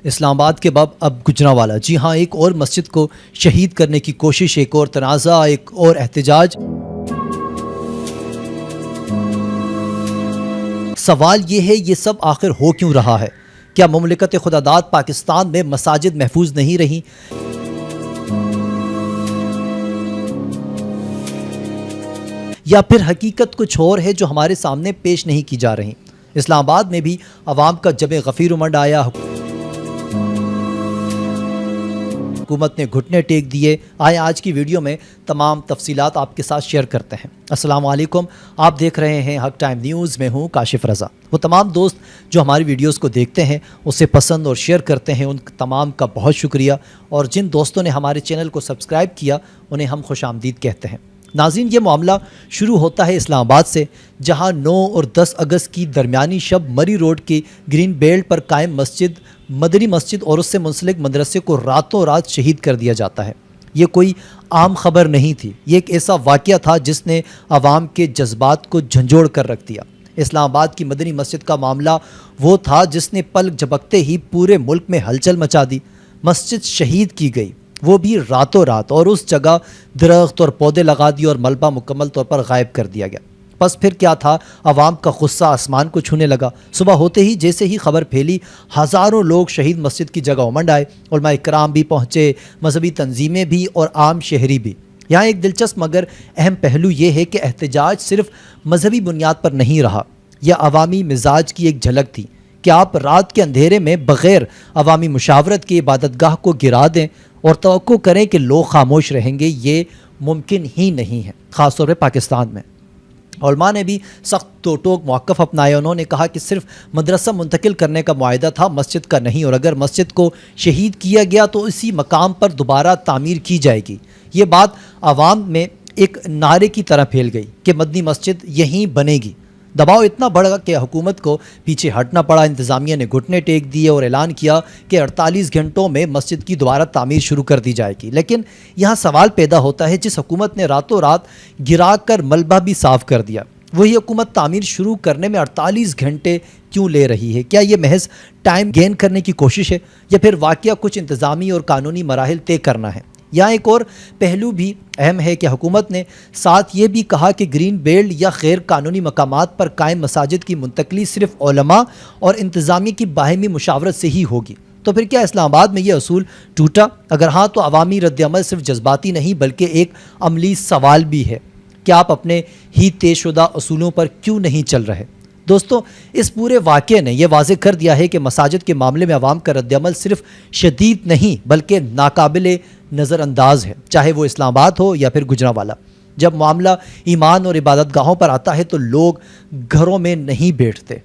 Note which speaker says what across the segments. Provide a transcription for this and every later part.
Speaker 1: اسلام آباد کے بعد اب گجرانوالہ، جی ہاں، ایک اور مسجد کو شہید کرنے کی کوشش، ایک اور تنازع، ایک اور احتجاج۔ سوال یہ ہے، یہ سب آخر ہو کیوں رہا ہے؟ کیا مملکت خداداد پاکستان میں مساجد محفوظ نہیں رہیں؟ یا پھر حقیقت کچھ اور ہے جو ہمارے سامنے پیش نہیں کی جا رہی؟ اسلام آباد میں بھی عوام کا جب غفیر امنڈ آیا، حکومت نے گھٹنے ٹیک دیے۔ آئے آج کی ویڈیو میں تمام تفصیلات آپ کے ساتھ شیئر کرتے ہیں۔ السلام علیکم، آپ دیکھ رہے ہیں حق ٹائم نیوز، میں ہوں کاشف رضا۔ وہ تمام دوست جو ہماری ویڈیوز کو دیکھتے ہیں، اسے پسند اور شیئر کرتے ہیں، ان تمام کا بہت شکریہ، اور جن دوستوں نے ہمارے چینل کو سبسکرائب کیا انہیں ہم خوش آمدید کہتے ہیں۔ ناظرین، یہ معاملہ شروع ہوتا ہے اسلام آباد سے، جہاں 9 اور 10 اگست کی درمیانی شب مری روڈ کی گرین بیلٹ پر قائم مدنی مسجد اور اس سے منسلک مدرسے کو راتوں رات شہید کر دیا جاتا ہے۔ یہ کوئی عام خبر نہیں تھی، یہ ایک ایسا واقعہ تھا جس نے عوام کے جذبات کو جھنجھوڑ کر رکھ دیا۔ اسلام آباد کی مدنی مسجد کا معاملہ وہ تھا جس نے پلک جھپکتے ہی پورے ملک میں ہلچل مچا دی۔ مسجد شہید کی گئی، وہ بھی راتوں رات، اور اس جگہ درخت اور پودے لگا دیے اور ملبہ مکمل طور پر غائب کر دیا گیا۔ بس پھر کیا تھا، عوام کا غصہ آسمان کو چھونے لگا۔ صبح ہوتے ہی جیسے ہی خبر پھیلی، ہزاروں لوگ شہید مسجد کی جگہ امنڈ آئے۔ علماء کرام بھی پہنچے، مذہبی تنظیمیں بھی، اور عام شہری بھی۔ یہاں ایک دلچسپ مگر اہم پہلو یہ ہے کہ احتجاج صرف مذہبی بنیاد پر نہیں رہا، یہ عوامی مزاج کی ایک جھلک تھی کہ آپ رات کے اندھیرے میں بغیر عوامی مشاورت کے عبادت گاہ کو گرا دیں اور توقع کریں کہ لوگ خاموش رہیں گے، یہ ممکن ہی نہیں ہے، خاص طور پہ پاکستان میں۔ علماء نے بھی سخت دو ٹوک موقف اپنایا۔ انہوں نے کہا کہ صرف مدرسہ منتقل کرنے کا معاہدہ تھا، مسجد کا نہیں، اور اگر مسجد کو شہید کیا گیا تو اسی مقام پر دوبارہ تعمیر کی جائے گی۔ یہ بات عوام میں ایک نعرے کی طرح پھیل گئی کہ مدنی مسجد یہیں بنے گی۔ دباؤ اتنا بڑھ گیا کہ حکومت کو پیچھے ہٹنا پڑا۔ انتظامیہ نے گھٹنے ٹیک دیے اور اعلان کیا کہ 48 گھنٹوں میں مسجد کی دوبارہ تعمیر شروع کر دی جائے گی۔ لیکن یہاں سوال پیدا ہوتا ہے، جس حکومت نے راتوں رات گرا کر ملبہ بھی صاف کر دیا، وہی حکومت تعمیر شروع کرنے میں 48 گھنٹے کیوں لے رہی ہے؟ کیا یہ محض ٹائم گین کرنے کی کوشش ہے، یا پھر واقعہ کچھ انتظامی اور قانونی مراحل طے کرنا ہے؟ یہاں ایک اور پہلو بھی اہم ہے کہ حکومت نے ساتھ یہ بھی کہا کہ گرین بیلٹ یا غیر قانونی مقامات پر قائم مساجد کی منتقلی صرف علماء اور انتظامیہ کی باہمی مشاورت سے ہی ہوگی۔ تو پھر کیا اسلام آباد میں یہ اصول ٹوٹا؟ اگر ہاں تو عوامی رد عمل صرف جذباتی نہیں بلکہ ایک عملی سوال بھی ہے کہ آپ اپنے ہی طے شدہ اصولوں پر کیوں نہیں چل رہے؟ دوستو، اس پورے واقعے نے یہ واضح کر دیا ہے کہ مساجد کے معاملے میں عوام کا رد عمل صرف شدید نہیں بلکہ ناقابل نظر انداز ہے، چاہے وہ اسلام آباد ہو یا پھر گجرانوالہ۔ جب معاملہ ایمان اور عبادت گاہوں پر آتا ہے تو لوگ گھروں میں نہیں بیٹھتے۔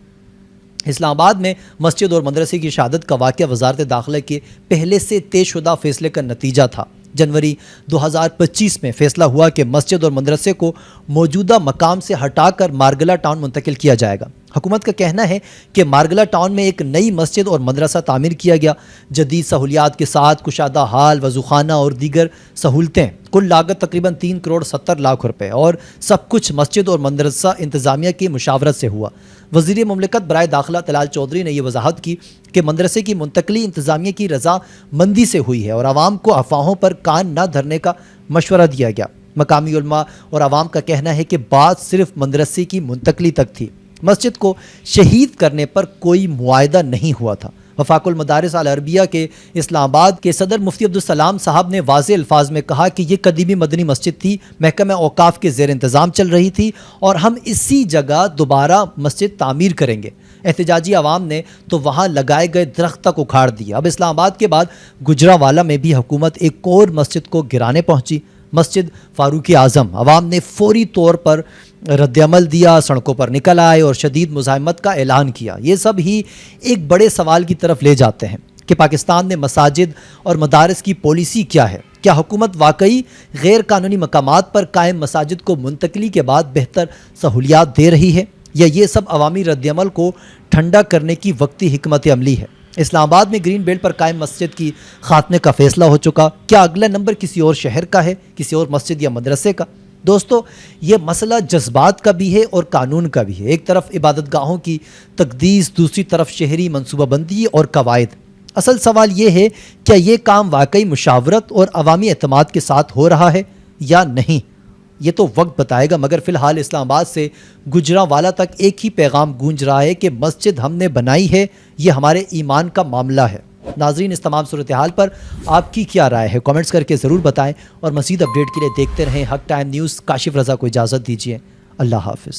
Speaker 1: اسلام آباد میں مسجد اور مدرسے کی شہادت کا واقعہ وزارت داخلہ کے پہلے سے طے شدہ فیصلے کا نتیجہ تھا۔ جنوری 2025 میں فیصلہ ہوا کہ مسجد اور مدرسے کو موجودہ مقام سے ہٹا کر مارگلا ٹاؤن منتقل کیا جائے گا۔ حکومت کا کہنا ہے کہ مارگلا ٹاؤن میں ایک نئی مسجد اور مدرسہ تعمیر کیا گیا، جدید سہولیات کے ساتھ، کشادہ حال، وضوخانہ اور دیگر سہولتیں۔ کل لاگت تقریباً 3 کروڑ 70 لاکھ روپے، اور سب کچھ مسجد اور مدرسہ انتظامیہ کی مشاورت سے ہوا۔ وزیر مملکت برائے داخلہ طلال چودھری نے یہ وضاحت کی کہ مدرسے کی منتقلی انتظامیہ کی رضا مندی سے ہوئی ہے اور عوام کو افواہوں پر کان نہ دھرنے کا مشورہ دیا گیا۔ مقامی علماء اور عوام کا کہنا ہے کہ بات صرف مدرسے کی منتقلی تک تھی، مسجد کو شہید کرنے پر کوئی معاہدہ نہیں ہوا تھا۔ وفاق المدارس العربیہ کے اسلام آباد کے صدر مفتی عبدالسلام صاحب نے واضح الفاظ میں کہا کہ یہ قدیمی مدنی مسجد تھی، محکمہ اوقاف کے زیر انتظام چل رہی تھی، اور ہم اسی جگہ دوبارہ مسجد تعمیر کریں گے۔ احتجاجی عوام نے تو وہاں لگائے گئے درخت تک اکھاڑ دیا۔ اب اسلام آباد کے بعد گجرانوالہ میں بھی حکومت ایک اور مسجد کو گرانے پہنچی، مسجد فاروق اعظم۔ عوام نے فوری طور پر رد عمل دیا، سڑکوں پر نکل آئے اور شدید مزاحمت کا اعلان کیا۔ یہ سب ہی ایک بڑے سوال کی طرف لے جاتے ہیں کہ پاکستان میں مساجد اور مدارس کی پالیسی کیا ہے؟ کیا حکومت واقعی غیر قانونی مقامات پر قائم مساجد کو منتقلی کے بعد بہتر سہولیات دے رہی ہے، یا یہ سب عوامی رد عمل کو ٹھنڈا کرنے کی وقتی حکمت عملی ہے؟ اسلام آباد میں گرین بیلٹ پر قائم مسجد کی خاتمے کا فیصلہ ہو چکا، کیا اگلا نمبر کسی اور شہر کا ہے، کسی اور مسجد یا مدرسے کا؟ دوستو، یہ مسئلہ جذبات کا بھی ہے اور قانون کا بھی ہے۔ ایک طرف عبادت گاہوں کی تقدیس، دوسری طرف شہری منصوبہ بندی اور قواعد۔ اصل سوال یہ ہے کیا یہ کام واقعی مشاورت اور عوامی اعتماد کے ساتھ ہو رہا ہے یا نہیں، یہ تو وقت بتائے گا، مگر فی الحال اسلام آباد سے گجرانوالہ تک ایک ہی پیغام گونج رہا ہے کہ مسجد ہم نے بنائی ہے، یہ ہمارے ایمان کا معاملہ ہے۔ ناظرین، اس تمام صورتحال پر آپ کی کیا رائے ہے؟ کامنٹس کر کے ضرور بتائیں، اور مزید اپڈیٹ کے لیے دیکھتے رہیں حق ٹائم نیوز۔ کاشف رضا کو اجازت دیجیے، اللہ حافظ۔